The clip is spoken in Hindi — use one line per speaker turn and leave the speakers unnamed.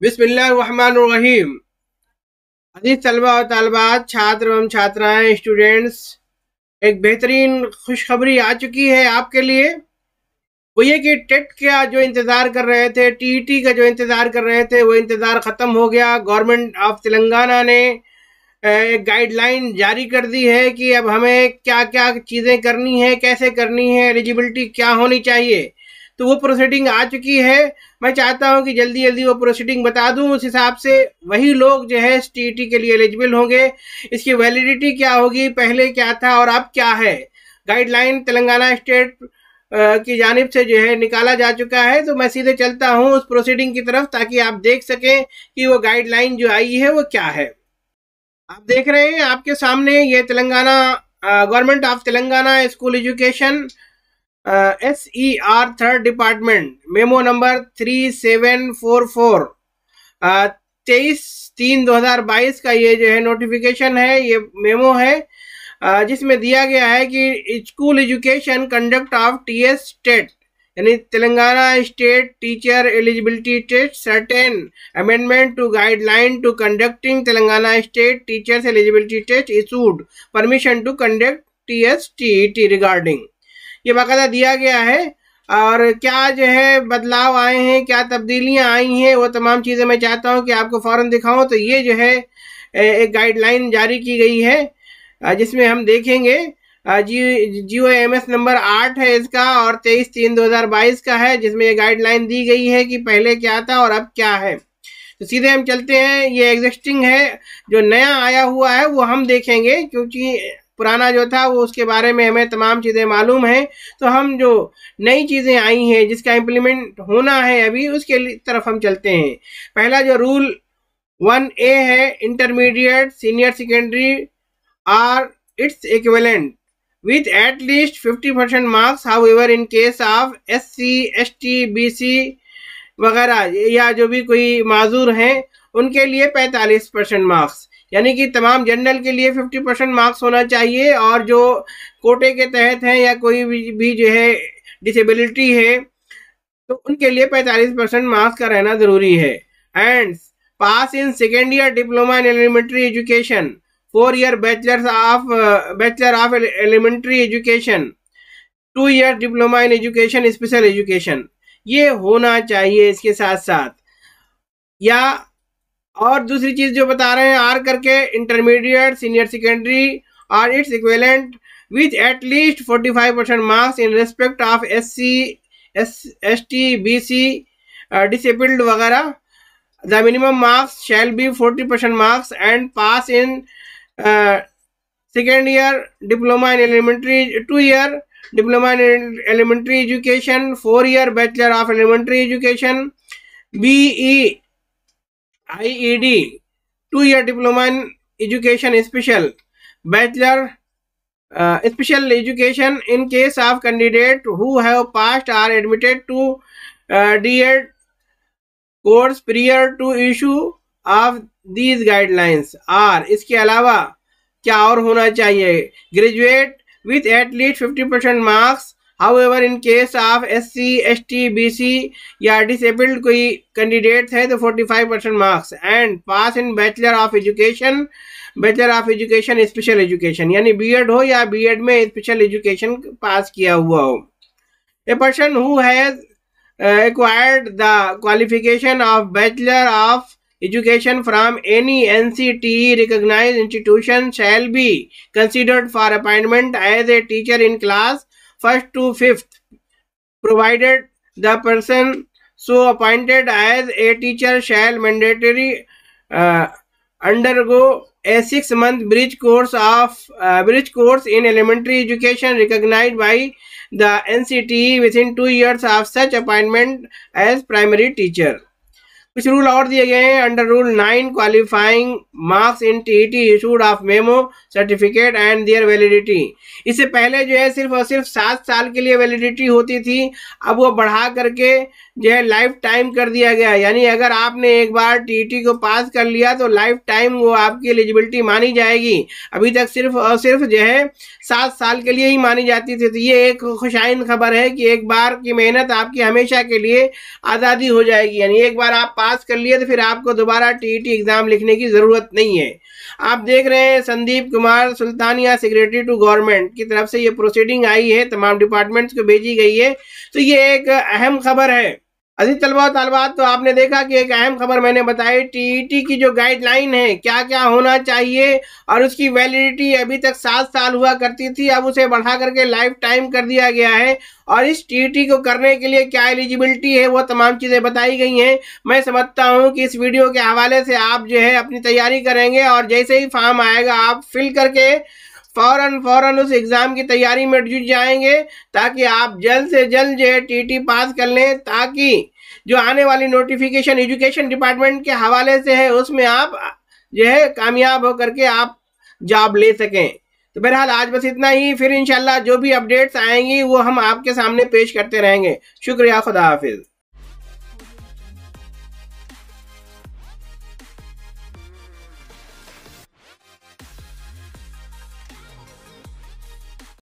बिस्मिल्लाहिर्रहमानिर्रहीम। अजीज तलबा और तालबात, छात्र एवं छात्राएं, स्टूडेंट्स, एक बेहतरीन खुशखबरी आ चुकी है आपके लिए। वो ये कि टेट का जो इंतज़ार कर रहे थे, टीईटी का जो इंतज़ार कर रहे थे, वो इंतज़ार ख़त्म हो गया। गवर्नमेंट ऑफ तेलंगाना ने एक गाइडलाइन जारी कर दी है कि अब हमें क्या क्या चीज़ें करनी है, कैसे करनी है, एलिजिबिलिटी क्या होनी चाहिए। तो वो प्रोसीडिंग आ चुकी है। मैं चाहता हूं कि जल्दी जल्दी वो प्रोसीडिंग बता दूं, उस हिसाब से वही लोग जो है टीईटी के लिए एलिजिबल होंगे। इसकी वैलिडिटी क्या होगी, पहले क्या था और अब क्या है, गाइडलाइन तेलंगाना स्टेट की जानिब से जो है निकाला जा चुका है। तो मैं सीधे चलता हूं उस प्रोसीडिंग की तरफ, ताकि आप देख सकें कि वो गाइडलाइन जो आई है वो क्या है। आप देख रहे हैं आपके सामने, ये Telangana government of Telangana school education SER third department memo number 3744 23/3/2022 का ये जो है नोटिफिकेशन है, ये मेमो है, जिसमें दिया गया है कि school education conduct of TS TET यानी Telangana state teacher eligibility test certain amendment to guideline to conducting Telangana state teachers eligibility test issued permission to conduct TS TET regarding, ये बाकायदा दिया गया है। और क्या जो है बदलाव आए हैं, क्या तब्दीलियां आई हैं, वो तमाम चीज़ें मैं चाहता हूं कि आपको फ़ौरन दिखाऊं। तो ये जो है एक गाइडलाइन जारी की गई है, जिसमें हम देखेंगे GOMS नंबर 8 है इसका, और 23/3/2022 का है, जिसमें ये गाइडलाइन दी गई है कि पहले क्या था और अब क्या है। तो सीधे हम चलते हैं, ये एग्जिस्टिंग है, जो नया आया हुआ है वो हम देखेंगे, क्योंकि पुराना जो था वो उसके बारे में हमें तमाम चीज़ें मालूम हैं। तो हम जो नई चीज़ें आई हैं जिसका इम्प्लीमेंट होना है अभी, उसके तरफ हम चलते हैं। पहला जो रूल 1A है, intermediate senior secondary or its equivalent with at least 50% marks. However, in case of SC, ST, BC वगैरह या जो भी कोई माजूर हैं, उनके लिए 45% मार्क्स, यानी कि तमाम जनरल के लिए 50% मार्क्स होना चाहिए, और जो कोटे के तहत हैं या कोई भी जो है डिसेबिलिटी है, तो उनके लिए 45% मार्क्स का रहना ज़रूरी है। And pass in second year diploma in elementary education, 4-year bachelor of elementary education, 2-year diploma in education special education, ये होना चाहिए इसके साथ साथ। या और दूसरी चीज जो बता रहे हैं, आर करके, इंटरमीडिएट सीनियर सेकेंडरी और it's equivalent with at least 45% marks in respect of SC, ST, BC, disabled वगैरह। The minimum marks shall be 40% marks and pass in second year diploma in elementary, 2-year diploma in elementary education, 4-year bachelor of elementary education, BE IED, 2-year diploma in education special, bachelor special education in case of candidate who have passed or admitted to DED course prior to issue of these guidelines। और इसके अलावा क्या और होना चाहिए, graduate with at least 50% marks. However in case of SC, ST, BC या डिसेबल्ड कोई कैंडिडेट है तो 45% marks, and pass in bachelor of education, bachelor of education special education, यानी BEd हो या BEd में स्पेशल एजुकेशन पास किया हुआ हो। A person who has acquired the qualification of Bachelor of Education from any NCTE recognized institution shall be considered for appointment as a teacher in class 1st to 5th, provided the person so appointed as a teacher shall mandatory undergo a 6-month bridge course in elementary education recognized by the NCTE within 2 years of such appointment as primary teacher। कुछ रूल और दिए गए हैं। Under rule 9, qualifying marks in TET issued of memo certificate and their validity. इससे पहले जो है सिर्फ और सिर्फ 7 साल के लिए वैलिडिटी होती थी, अब वो बढ़ा करके जो है लाइफ टाइम कर दिया गया। यानी अगर आपने एक बार TET को पास कर लिया तो लाइफ टाइम वो आपकी एलिजिबिलिटी मानी जाएगी। अभी तक सिर्फ और सिर्फ जो है 7 साल के लिए ही मानी जाती थी। तो ये एक खुशाइन खबर है कि एक बार की मेहनत आपकी हमेशा के लिए आज़ादी हो जाएगी। यानी एक बार आप पास कर लिए तो फिर आपको दोबारा टीईटी एग्जाम लिखने की जरूरत नहीं है। आप देख रहे हैं Sandeep Kumar Sultania secretary to government की तरफ से ये प्रोसीडिंग आई है, तमाम डिपार्टमेंट्स को भेजी गई है। तो ये एक अहम खबर है। अजीज तलबा और तालिबात, तो आपने देखा कि एक अहम खबर मैंने बताई, टीईटी की जो गाइडलाइन है क्या क्या होना चाहिए, और उसकी वैलिडिटी अभी तक 7 साल हुआ करती थी, अब उसे बढ़ा करके लाइफ टाइम कर दिया गया है। और इस टीईटी को करने के लिए क्या एलिजिबिलिटी है वो तमाम चीज़ें बताई गई हैं। मैं समझता हूँ कि इस वीडियो के हवाले से आप जो है अपनी तैयारी करेंगे, और जैसे ही फॉर्म आएगा आप फिल करके फौरन उस एग्ज़ाम की तैयारी में जुट जाएंगे, ताकि आप जल्द से जल्द जो है टीईटी पास कर लें, ताकि जो आने वाली नोटिफिकेशन एजुकेशन डिपार्टमेंट के हवाले से है उसमें आप जो है कामयाब होकर के आप जॉब ले सकें। तो बहरहाल आज बस इतना ही, फिर इंशाल्लाह जो भी अपडेट्स आएंगी वो हम आपके सामने पेश करते रहेंगे। शुक्रिया, खुदा हाफिज।